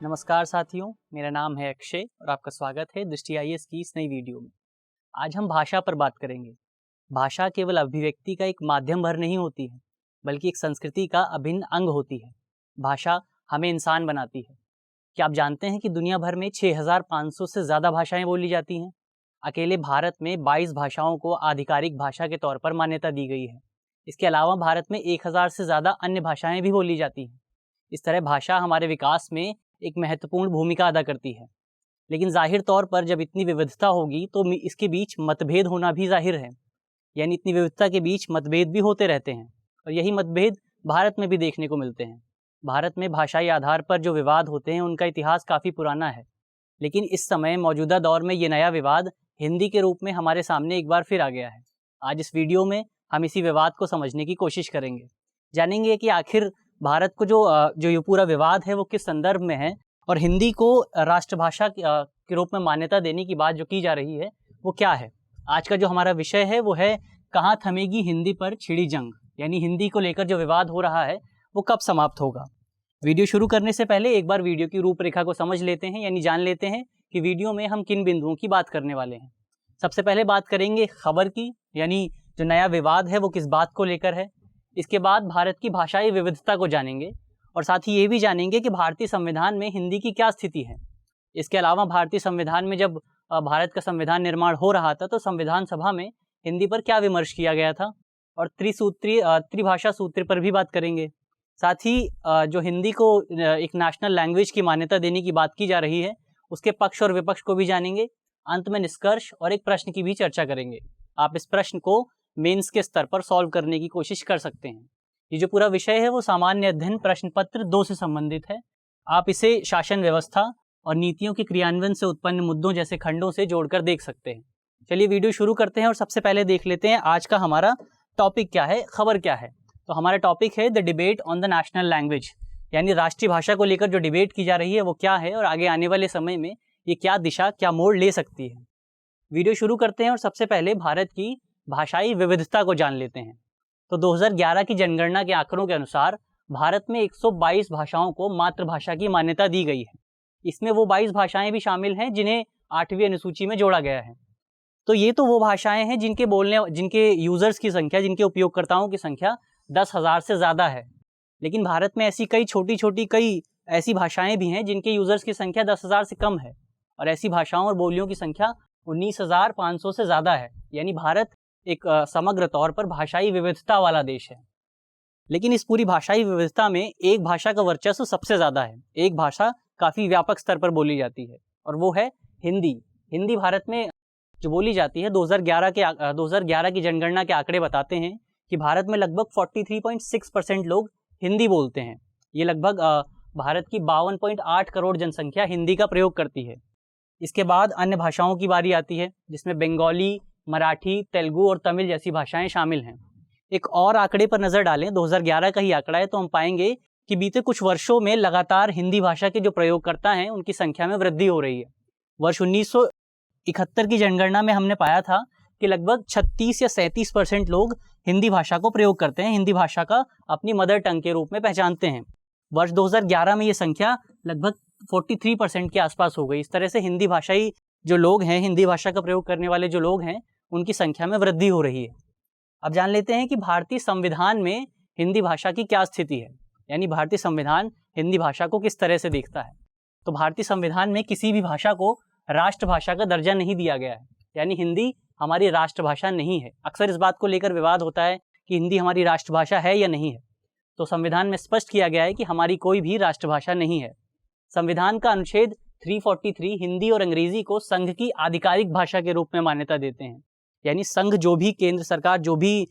नमस्कार साथियों, मेरा नाम है अक्षय और आपका स्वागत है दृष्टि आईएएस की इस नई वीडियो में। आज हम भाषा पर बात करेंगे। भाषा केवल अभिव्यक्ति का एक माध्यम भर नहीं होती है, बल्कि एक संस्कृति का अभिन्न अंग होती है। भाषा हमें इंसान बनाती है। क्या आप जानते हैं कि दुनिया भर में 6500 से ज़्यादा भाषाएं बोली जाती हैं? अकेले भारत में 22 भाषाओं को आधिकारिक भाषा के तौर पर मान्यता दी गई है। इसके अलावा भारत में 1000 से ज़्यादा अन्य भाषाएं भी बोली जाती हैं। इस तरह भाषा हमारे विकास में एक महत्वपूर्ण भूमिका अदा करती है। लेकिन जाहिर तौर पर जब इतनी विविधता होगी तो इसके बीच मतभेद होना भी जाहिर है। यानी इतनी विविधता के बीच मतभेद भी होते रहते हैं और यही मतभेद भारत में भी देखने को मिलते हैं। भारत में भाषाई आधार पर जो विवाद होते हैं उनका इतिहास काफ़ी पुराना है, लेकिन इस समय मौजूदा दौर में ये नया विवाद हिंदी के रूप में हमारे सामने एक बार फिर आ गया है। आज इस वीडियो में हम इसी विवाद को समझने की कोशिश करेंगे, जानेंगे कि आखिर भारत को जो ये पूरा विवाद है वो किस संदर्भ में है और हिंदी को राष्ट्रभाषा के रूप में मान्यता देने की बात जो की जा रही है वो क्या है। आज का जो हमारा विषय है वो है कहाँ थमेगी हिंदी पर छिड़ी जंग, यानी हिंदी को लेकर जो विवाद हो रहा है वो कब समाप्त होगा। वीडियो शुरू करने से पहले एक बार वीडियो की रूपरेखा को समझ लेते हैं, यानी जान लेते हैं कि वीडियो में हम किन बिंदुओं की बात करने वाले हैं। सबसे पहले बात करेंगे खबर की, यानी जो नया विवाद है वो किस बात को लेकर है। इसके बाद भारत की भाषाई विविधता को जानेंगे और साथ ही ये भी जानेंगे कि भारतीय संविधान में हिंदी की क्या स्थिति है। इसके अलावा भारतीय संविधान में जब भारत का संविधान निर्माण हो रहा था तो संविधान सभा में हिंदी पर क्या विमर्श किया गया था, और त्रिभाषा सूत्र पर भी बात करेंगे। साथ ही जो हिंदी को एक नेशनल लैंग्वेज की मान्यता देने की बात की जा रही है उसके पक्ष और विपक्ष को भी जानेंगे। अंत में निष्कर्ष और एक प्रश्न की भी चर्चा करेंगे। आप इस प्रश्न को मेंस के स्तर पर सॉल्व करने की कोशिश कर सकते हैं। ये जो पूरा विषय है वो सामान्य अध्ययन प्रश्न पत्र 2 से संबंधित है। आप इसे शासन व्यवस्था और नीतियों के क्रियान्वयन से उत्पन्न मुद्दों जैसे खंडों से जोड़कर देख सकते हैं। चलिए वीडियो शुरू करते हैं और सबसे पहले देख लेते हैं आज का हमारा टॉपिक क्या है, खबर क्या है। तो हमारा टॉपिक है the debate on the national language, यानी राष्ट्रीय भाषा को लेकर जो डिबेट की जा रही है वो क्या है और आगे आने वाले समय में ये क्या दिशा क्या मोड़ ले सकती है। वीडियो शुरू करते हैं और सबसे पहले भारत की भाषाई विविधता को जान लेते हैं। तो 2011 की जनगणना के आंकड़ों के अनुसार भारत में 122 भाषाओं को मातृभाषा की मान्यता दी गई है। इसमें वो 22 भाषाएं भी शामिल हैं जिन्हें 8वीं अनुसूची में जोड़ा गया है। तो ये तो वो भाषाएं हैं जिनके यूजर्स की संख्या, जिनके उपयोगकर्ताओं की संख्या 10,000 से ज़्यादा है। लेकिन भारत में ऐसी कई छोटी ऐसी भाषाएं भी हैं जिनके यूजर्स की संख्या 10,000 से कम है, और ऐसी भाषाओं और बोलियों की संख्या 19,500 से ज़्यादा है। यानी भारत एक समग्र तौर पर भाषाई विविधता वाला देश है। लेकिन इस पूरी भाषाई विविधता में एक भाषा का वर्चस्व सबसे ज़्यादा है। एक भाषा काफ़ी व्यापक स्तर पर बोली जाती है और वो है हिंदी। हिंदी भारत में जो बोली जाती है 2011 की जनगणना के आंकड़े बताते हैं कि भारत में लगभग 43.6% लोग हिंदी बोलते हैं। ये लगभग भारत की 52.8 करोड़ जनसंख्या हिंदी का प्रयोग करती है। इसके बाद अन्य भाषाओं की बारी आती है जिसमें बंगाली, मराठी, तेलुगु और तमिल जैसी भाषाएं शामिल हैं। एक और आंकड़े पर नज़र डालें, 2011 का ही आंकड़ा है, तो हम पाएंगे कि बीते कुछ वर्षों में लगातार हिंदी भाषा के जो प्रयोगकर्ता हैं उनकी संख्या में वृद्धि हो रही है। वर्ष 1971 की जनगणना में हमने पाया था कि लगभग 36 या 37% लोग हिंदी भाषा को प्रयोग करते हैं, हिंदी भाषा का अपनी मदर टंग के रूप में पहचानते हैं। वर्ष 2011 में ये संख्या लगभग 43% के आसपास हो गई। इस तरह से हिंदी भाषाई जो लोग हैं, हिंदी भाषा का प्रयोग करने वाले जो लोग हैं, उनकी संख्या में वृद्धि हो रही है। अब जान लेते हैं कि भारतीय संविधान में हिंदी भाषा की क्या स्थिति है, यानी भारतीय संविधान हिंदी भाषा को किस तरह से देखता है। तो भारतीय संविधान में किसी भी भाषा को राष्ट्रभाषा का दर्जा नहीं दिया गया है, यानी हिंदी हमारी राष्ट्रभाषा नहीं है। अक्सर इस बात को लेकर विवाद होता है कि हिंदी हमारी राष्ट्रभाषा है या नहीं है। तो संविधान में स्पष्ट किया गया है कि हमारी कोई भी राष्ट्रभाषा नहीं है। संविधान का अनुच्छेद 343 हिंदी और अंग्रेजी को संघ की आधिकारिक भाषा के रूप में मान्यता देते हैं। यानी संघ जो भी केंद्र सरकार जो भी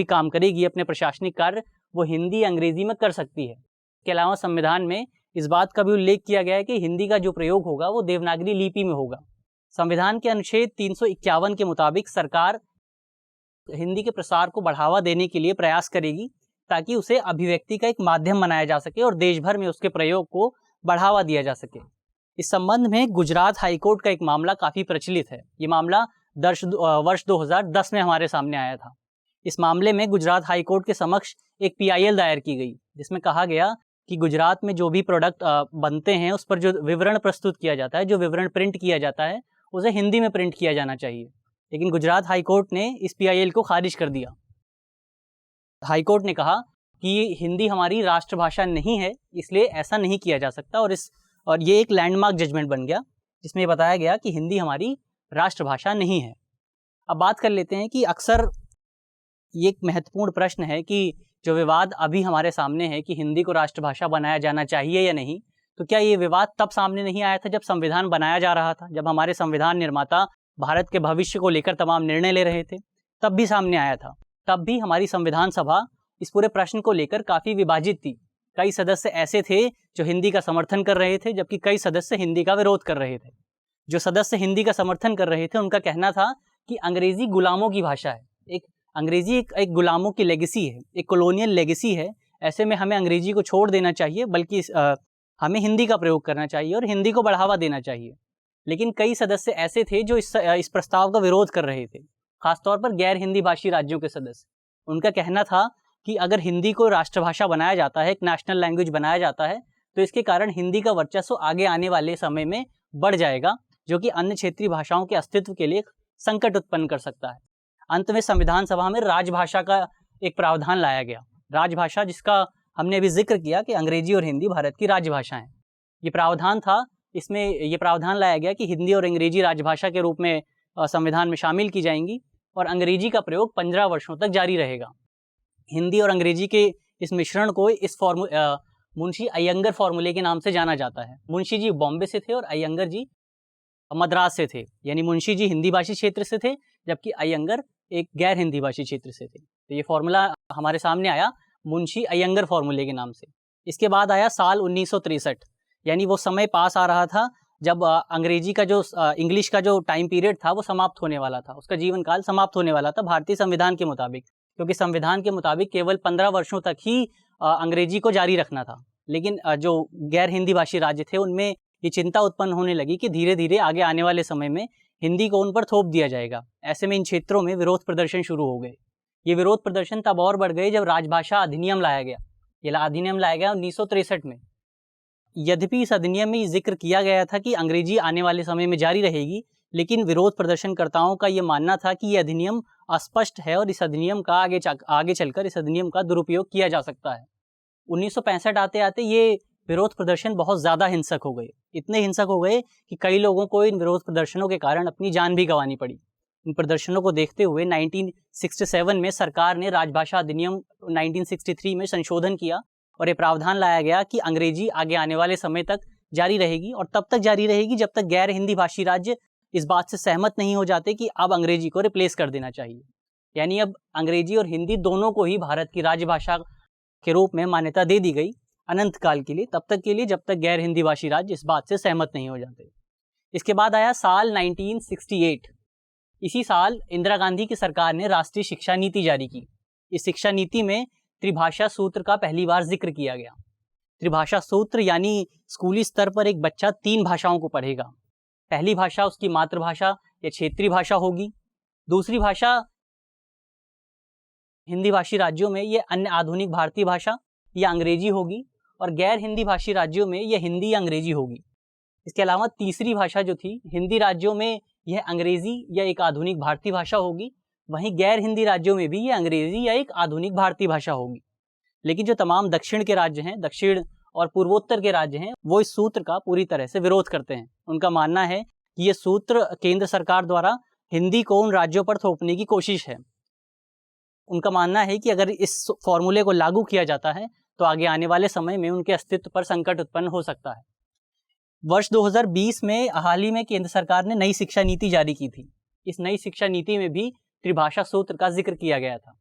काम करेगी अपने प्रशासनिक कार्य, वो हिंदी अंग्रेजी में कर सकती है। इसके अलावा संविधान में इस बात का भी उल्लेख किया गया है कि हिंदी का जो प्रयोग होगा वो देवनागरी लिपि में होगा। संविधान के अनुच्छेद 351 के मुताबिक सरकार हिंदी के प्रसार को बढ़ावा देने के लिए प्रयास करेगी ताकि उसे अभिव्यक्ति का एक माध्यम बनाया जा सके और देश भर में उसके प्रयोग को बढ़ावा दिया जा सके। इस संबंध में गुजरात हाईकोर्ट का एक मामला काफ़ी प्रचलित है। ये मामला वर्ष 2010 में हमारे सामने आया था। इस मामले में गुजरात हाईकोर्ट के समक्ष एक PIL दायर की गई जिसमें कहा गया कि गुजरात में जो भी प्रोडक्ट बनते हैं उस पर जो विवरण प्रस्तुत किया जाता है, जो विवरण प्रिंट किया जाता है, उसे हिंदी में प्रिंट किया जाना चाहिए। लेकिन गुजरात हाई कोर्ट ने इस PIL को खारिज कर दिया। हाई कोर्ट ने कहा कि हिंदी हमारी राष्ट्रभाषा नहीं है, इसलिए ऐसा नहीं किया जा सकता, और ये एक लैंडमार्क जजमेंट बन गया जिसमें बताया गया कि हिंदी हमारी राष्ट्रभाषा नहीं है। अब बात कर लेते हैं कि अक्सर ये एक महत्वपूर्ण प्रश्न है कि जो विवाद अभी हमारे सामने है कि हिंदी को राष्ट्रभाषा बनाया जाना चाहिए या नहीं, तो क्या ये विवाद तब सामने नहीं आया था जब संविधान बनाया जा रहा था, जब हमारे संविधान निर्माता भारत के भविष्य को लेकर तमाम निर्णय ले रहे थे? तब भी सामने आया था। तब भी हमारी संविधान सभा इस पूरे प्रश्न को लेकर काफ़ी विभाजित थी। कई सदस्य ऐसे थे जो हिंदी का समर्थन कर रहे थे, जबकि कई सदस्य हिंदी का विरोध कर रहे थे। जो सदस्य हिंदी का समर्थन कर रहे थे उनका कहना था कि अंग्रेजी गुलामों की भाषा है, अंग्रेजी एक गुलामों की लेगेसी है, एक कॉलोनियल लेगेसी है। ऐसे में हमें अंग्रेजी को छोड़ देना चाहिए, बल्कि हमें हिंदी का प्रयोग करना चाहिए और हिंदी को बढ़ावा देना चाहिए। लेकिन कई सदस्य ऐसे थे जो इस प्रस्ताव का विरोध कर रहे थे, खासतौर पर गैर हिंदी भाषी राज्यों के सदस्य। उनका कहना था कि अगर हिंदी को राष्ट्रभाषा बनाया जाता है, एक नेशनल लैंग्वेज बनाया जाता है, तो इसके कारण हिंदी का वर्चस्व आगे आने वाले समय में बढ़ जाएगा, जो कि अन्य क्षेत्रीय भाषाओं के अस्तित्व के लिए संकट उत्पन्न कर सकता है। अंत में संविधान सभा में राजभाषा का एक प्रावधान लाया गया। राजभाषा, जिसका हमने अभी जिक्र किया कि अंग्रेजी और हिंदी भारत की राजभाषा हैं। ये प्रावधान था, इसमें ये प्रावधान लाया गया कि हिंदी और अंग्रेजी राजभाषा के रूप में संविधान में शामिल की जाएंगी और अंग्रेजी का प्रयोग 15 वर्षों तक जारी रहेगा। हिंदी और अंग्रेजी के इस मिश्रण को मुंशी अयंगर फॉर्मूले के नाम से जाना जाता है। मुंशी जी बॉम्बे से थे और अयंगर जी मद्रास से थे, यानी मुंशी जी हिंदी भाषी क्षेत्र से थे, जबकि अयंगर एक गैर हिंदी भाषी क्षेत्र से थे। तो ये फॉर्मूला हमारे सामने आया मुंशी अयंगर फॉर्मूले के नाम से। इसके बाद आया साल 1963, यानी वो समय पास आ रहा था जब अंग्रेजी का जो इंग्लिश का जो टाइम पीरियड था वो समाप्त होने वाला था, उसका जीवन काल समाप्त होने वाला था भारतीय संविधान के मुताबिक, क्योंकि संविधान के मुताबिक केवल 15 वर्षों तक ही अंग्रेजी को जारी रखना था। लेकिन जो गैर हिंदी भाषी राज्य थे उनमें ये चिंता उत्पन्न होने लगी कि धीरे धीरे आगे आने वाले समय में हिंदी को उन पर थोप दिया जाएगा। ऐसे में इन क्षेत्रों में विरोध प्रदर्शन शुरू हो गए। ये विरोध प्रदर्शन तब और बढ़ गए जब राजभाषा अधिनियम लाया गया। ये अधिनियम लाया गया 1963 में। यद्यपि इस अधिनियम में जिक्र किया गया था कि अंग्रेजी आने वाले समय में जारी रहेगी, लेकिन विरोध प्रदर्शनकर्ताओं का ये मानना था कि ये अधिनियम अस्पष्ट है और इस अधिनियम का आगे चलकर इस अधिनियम का दुरुपयोग किया जा सकता है। 1965 आते आते ये विरोध प्रदर्शन बहुत ज़्यादा हिंसक हो गए। इतने हिंसक हो गए कि कई लोगों को इन विरोध प्रदर्शनों के कारण अपनी जान भी गंवानी पड़ी। इन प्रदर्शनों को देखते हुए 1967 में सरकार ने राजभाषा अधिनियम 1963 में संशोधन किया और ये प्रावधान लाया गया कि अंग्रेजी आगे आने वाले समय तक जारी रहेगी और तब तक जारी रहेगी जब तक गैर हिंदी भाषी राज्य इस बात से सहमत नहीं हो जाते कि अब अंग्रेजी को रिप्लेस कर देना चाहिए। यानी अब अंग्रेजी और हिंदी दोनों को ही भारत की राजभाषा के रूप में मान्यता दे दी गई अनंत काल के लिए, तब तक के लिए जब तक गैर हिंदी भाषी राज्य इस बात से सहमत नहीं हो जाते। इसके बाद आया साल 1968। इसी साल इंदिरा गांधी की सरकार ने राष्ट्रीय शिक्षा नीति जारी की। इस शिक्षा नीति में त्रिभाषा सूत्र का पहली बार जिक्र किया गया। त्रिभाषा सूत्र यानी स्कूली स्तर पर एक बच्चा 3 भाषाओं को पढ़ेगा। पहली भाषा उसकी मातृभाषा या क्षेत्रीय भाषा होगी, दूसरी भाषा हिंदी भाषी राज्यों में ये अन्य आधुनिक भारतीय भाषा या अंग्रेजी होगी और गैर हिंदी भाषी राज्यों में यह हिंदी या अंग्रेजी होगी। इसके अलावा तीसरी भाषा जो थी हिंदी राज्यों में यह अंग्रेजी या एक आधुनिक भारतीय भाषा होगी, वहीं गैर हिंदी राज्यों में भी यह अंग्रेजी या एक आधुनिक भारतीय भाषा होगी। लेकिन जो तमाम दक्षिण के राज्य हैं, दक्षिण और पूर्वोत्तर के राज्य हैं, वो इस सूत्र का पूरी तरह से विरोध करते हैं। उनका मानना है कि ये सूत्र केंद्र सरकार द्वारा हिंदी को उन राज्यों पर थोपने की कोशिश है। उनका मानना है कि अगर इस फॉर्मूले को लागू किया जाता है तो आगे आने वाले समय में उनके अस्तित्व पर संकट उत्पन्न हो सकता है। वर्ष 2020 में हाल ही में केंद्र सरकार ने नई शिक्षा नीति जारी की थी। इस नई शिक्षा नीति में भी त्रिभाषा सूत्र का जिक्र किया गया था।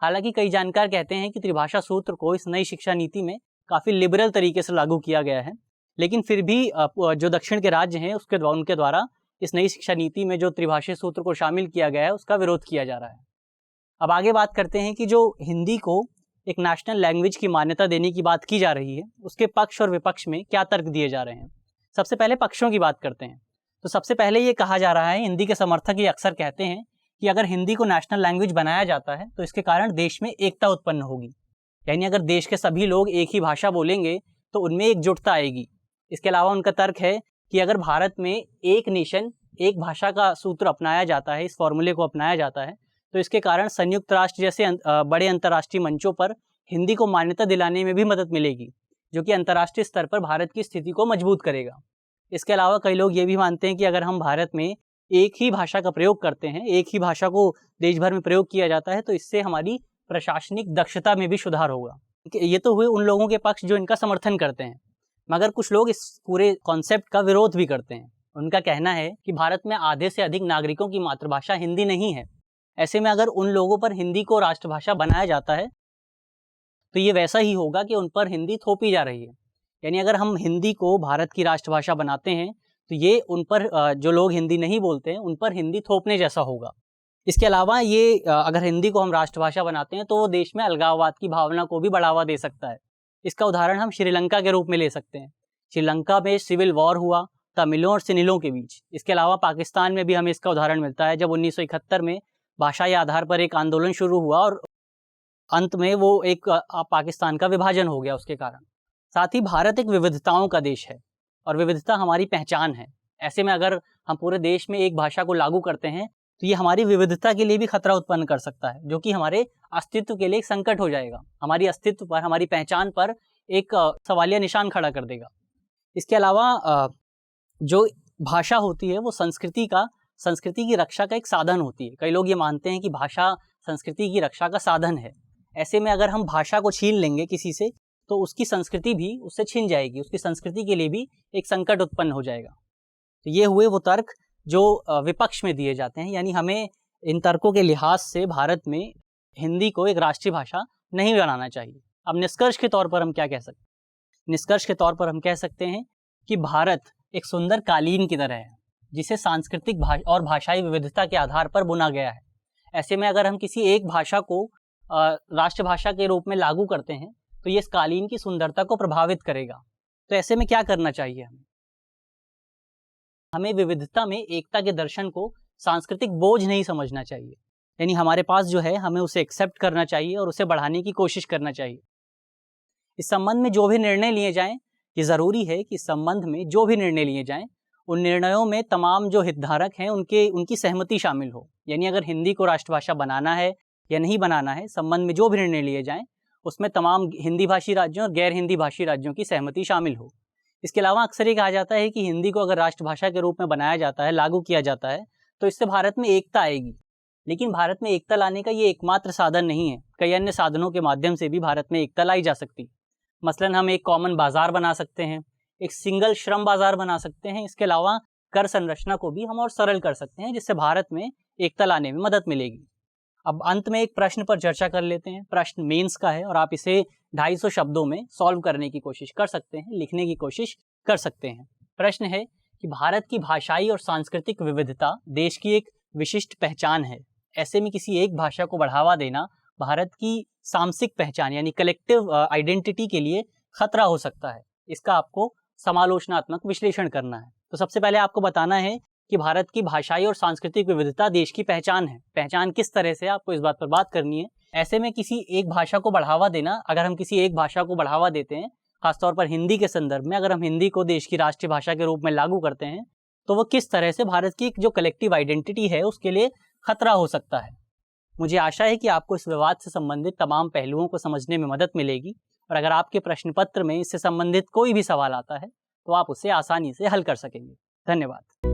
हालांकि कई जानकार कहते हैं कि त्रिभाषा सूत्र को इस नई शिक्षा नीति में काफ़ी लिबरल तरीके से लागू किया गया है, लेकिन फिर भी जो दक्षिण के राज्य हैं उनके द्वारा इस नई शिक्षा नीति में जो त्रिभाषी सूत्र को शामिल किया गया है उसका विरोध किया जा रहा है। अब आगे बात करते हैं कि जो हिंदी को एक नेशनल लैंग्वेज की मान्यता देने की बात की जा रही है, उसके पक्ष और विपक्ष में क्या तर्क दिए जा रहे हैं। सबसे पहले पक्षों की बात करते हैं। तो सबसे पहले ये कहा जा रहा है, हिंदी के समर्थक ये अक्सर कहते हैं कि अगर हिंदी को नेशनल लैंग्वेज बनाया जाता है तो इसके कारण देश में एकता उत्पन्न होगी। यानी अगर देश के सभी लोग एक ही भाषा बोलेंगे तो उनमें एकजुटता आएगी। इसके अलावा उनका तर्क है कि अगर भारत में एक नेशन एक भाषा का सूत्र अपनाया जाता है, इस फॉर्मूले को अपनाया जाता है, तो इसके कारण संयुक्त राष्ट्र जैसे बड़े अंतर्राष्ट्रीय मंचों पर हिंदी को मान्यता दिलाने में भी मदद मिलेगी, जो कि अंतर्राष्ट्रीय स्तर पर भारत की स्थिति को मजबूत करेगा। इसके अलावा कई लोग ये भी मानते हैं कि अगर हम भारत में एक ही भाषा का प्रयोग करते हैं, एक ही भाषा को देश भर में प्रयोग किया जाता है, तो इससे हमारी प्रशासनिक दक्षता में भी सुधार होगा। ये तो हुए उन लोगों के पक्ष जो इनका समर्थन करते हैं, मगर कुछ लोग इस पूरे कॉन्सेप्ट का विरोध भी करते हैं। उनका कहना है कि भारत में आधे से अधिक नागरिकों की मातृभाषा हिंदी नहीं है। ऐसे में अगर उन लोगों पर हिंदी को राष्ट्रभाषा बनाया जाता है तो ये वैसा ही होगा कि उन पर हिंदी थोपी जा रही है। यानी अगर हम हिंदी को भारत की राष्ट्रभाषा बनाते हैं तो ये उन पर जो लोग हिंदी नहीं बोलते हैं उन पर हिंदी थोपने जैसा होगा। इसके अलावा ये अगर हिंदी को हम राष्ट्रभाषा बनाते हैं तो वो देश में अलगाववाद की भावना को भी बढ़ावा दे सकता है। इसका उदाहरण हम श्रीलंका के रूप में ले सकते हैं। श्रीलंका में सिविल वॉर हुआ तमिलों और सिनिलों के बीच। इसके अलावा पाकिस्तान में भी हमें इसका उदाहरण मिलता है, जब 1971 में भाषाई आधार पर एक आंदोलन शुरू हुआ और अंत में वो एक पाकिस्तान का विभाजन हो गया उसके कारण। साथ ही भारत एक विविधताओं का देश है और विविधता हमारी पहचान है। ऐसे में अगर हम पूरे देश में एक भाषा को लागू करते हैं तो ये हमारी विविधता के लिए भी खतरा उत्पन्न कर सकता है, जो कि हमारे अस्तित्व के लिए एक संकट हो जाएगा। हमारी अस्तित्व पर, हमारी पहचान पर एक सवालिया निशान खड़ा कर देगा। इसके अलावा जो भाषा होती है वो संस्कृति की रक्षा का एक साधन होती है। कई लोग ये मानते हैं कि भाषा संस्कृति की रक्षा का साधन है। ऐसे में अगर हम भाषा को छीन लेंगे किसी से तो उसकी संस्कृति भी उससे छिन जाएगी, उसकी संस्कृति के लिए भी एक संकट उत्पन्न हो जाएगा। तो ये हुए वो तर्क जो विपक्ष में दिए जाते हैं। यानी हमें इन तर्कों के लिहाज से भारत में हिंदी को एक राष्ट्रीय भाषा नहीं बनाना चाहिए। अब निष्कर्ष के तौर पर हम क्या कह सकते हैं? निष्कर्ष के तौर पर हम कह सकते हैं कि भारत एक सुंदर कालीन की तरह है, जिसे सांस्कृतिक और भाषाई विविधता के आधार पर बुना गया है। ऐसे में अगर हम किसी एक भाषा को राष्ट्रभाषा के रूप में लागू करते हैं तो ये इस कालीन की सुंदरता को प्रभावित करेगा। तो ऐसे में क्या करना चाहिए? हमें विविधता में एकता के दर्शन को सांस्कृतिक बोझ नहीं समझना चाहिए। यानी हमारे पास जो है हमें उसे एक्सेप्ट करना चाहिए और उसे बढ़ाने की कोशिश करना चाहिए। इस संबंध में जो भी निर्णय लिए जाएं, ये ज़रूरी है कि इस संबंध में जो भी निर्णय लिए जाएं उन निर्णयों में तमाम जो हितधारक हैं उनकी सहमति शामिल हो। यानी अगर हिंदी को राष्ट्रभाषा बनाना है या नहीं बनाना है, संबंध में जो भी निर्णय लिए जाएं उसमें तमाम हिंदी भाषी राज्यों और गैर हिंदी भाषी राज्यों की सहमति शामिल हो। इसके अलावा अक्सर ये कहा जाता है कि हिंदी को अगर राष्ट्रभाषा के रूप में बनाया जाता है, लागू किया जाता है, तो इससे भारत में एकता आएगी। लेकिन भारत में एकता लाने का ये एकमात्र साधन नहीं है। कई अन्य साधनों के माध्यम से भी भारत में एकता लाई जा सकती है। मसलन हम एक कॉमन बाजार बना सकते हैं, एक सिंगल श्रम बाजार बना सकते हैं। इसके अलावा कर संरचना को भी हम और सरल कर सकते हैं, जिससे भारत में एकता लाने में मदद मिलेगी। अब अंत में एक प्रश्न पर चर्चा कर लेते हैं। प्रश्न मेंस का है और आप इसे 250 शब्दों में सॉल्व करने की कोशिश कर सकते हैं, लिखने की कोशिश कर सकते हैं। प्रश्न है कि भारत की भाषाई और सांस्कृतिक विविधता देश की एक विशिष्ट पहचान है। ऐसे में किसी एक भाषा को बढ़ावा देना भारत की सामसिक पहचान यानी कलेक्टिव आइडेंटिटी के लिए खतरा हो सकता है। इसका आपको समालोचनात्मक विश्लेषण करना है। तो सबसे पहले आपको बताना है कि भारत की भाषाई और सांस्कृतिक विविधता देश की पहचान है। पहचान किस तरह से, आपको इस बात पर बात करनी है। ऐसे में किसी एक भाषा को बढ़ावा देना, अगर हम किसी एक भाषा को बढ़ावा देते हैं, खासतौर पर हिंदी के संदर्भ में, अगर हम हिंदी को देश की राष्ट्रीय भाषा के रूप में लागू करते हैं तो वो किस तरह से भारत की जो कलेक्टिव आइडेंटिटी है उसके लिए खतरा हो सकता है। मुझे आशा है कि आपको इस विवाद से संबंधित तमाम पहलुओं को समझने में मदद मिलेगी और अगर आपके प्रश्न पत्र में इससे संबंधित कोई भी सवाल आता है तो आप उसे आसानी से हल कर सकेंगे। धन्यवाद।